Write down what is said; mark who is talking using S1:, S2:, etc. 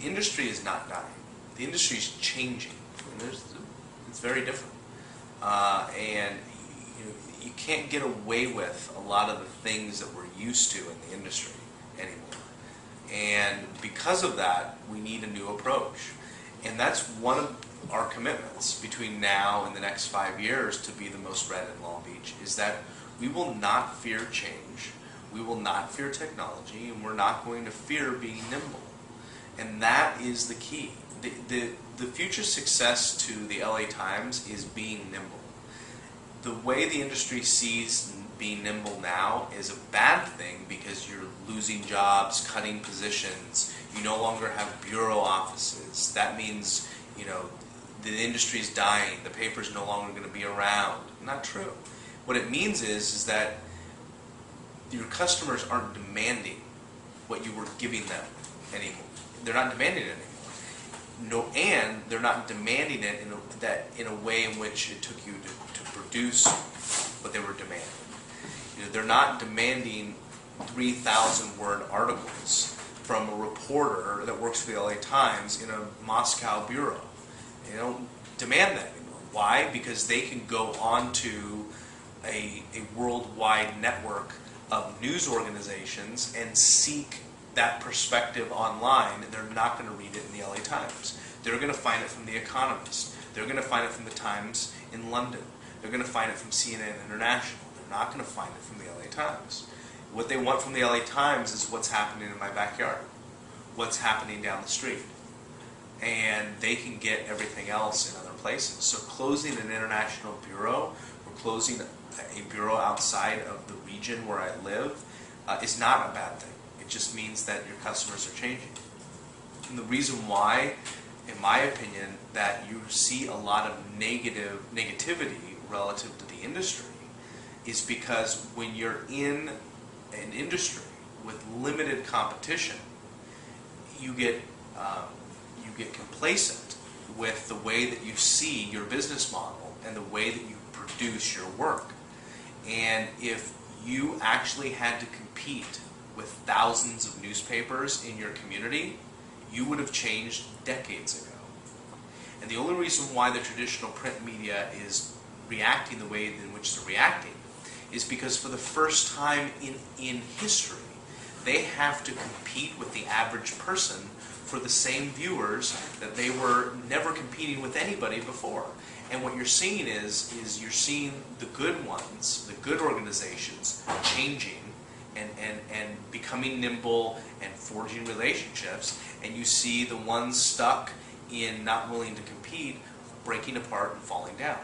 S1: industry is not dying. The industry is changing. And it's very different. And you can't get away with a lot of the things that we're used to in the industry anymore. And because of that, we need a new approach. And that's one of our commitments between now and the next 5 years to be the most read in Long Beach, is that we will not fear change, we will not fear technology, and we're not going to fear being nimble. And that is the key. The future success to the LA Times is being nimble. The way the industry sees being nimble now is a bad thing because you're losing jobs, cutting positions, you no longer have bureau offices. That means, the industry's dying, the paper's no longer going to be around. Not true. What it means is that your customers aren't demanding what you were giving them anymore. They're not demanding it anymore. No, and they're not demanding it in a way in which it took you to produce what they were demanding. They're not demanding 3,000-word articles from a reporter that works for the LA Times in a Moscow bureau. They don't demand that anymore. Why? Because they can go onto a worldwide network of news organizations and seek that perspective online, and they're not going to read it in the LA Times. They're going to find it from The Economist. They're going to find it from the Times in London. They're going to find it from CNN International. They're not going to find it from the LA Times. What they want from the LA Times is what's happening in my backyard, what's happening down the street. And they can get everything else in other places. So closing an international bureau, or closing a bureau outside of the region where I live, is not a bad thing. It just means that your customers are changing. And the reason why, in my opinion, that you see a lot of negativity relative to the industry is because when you're in an industry with limited competition, you get complacent with the way that you see your business model and the way that you produce your work. And if you actually had to compete with thousands of newspapers in your community, you would have changed decades ago. And the only reason why the traditional print media is reacting the way in which they're reacting is because for the first time in history, they have to compete with the average person for the same viewers that they were never competing with anybody before. And what you're seeing is you're seeing the good ones, the good organizations, changing and becoming nimble and forging relationships, and you see the ones stuck in not willing to compete breaking apart and falling down.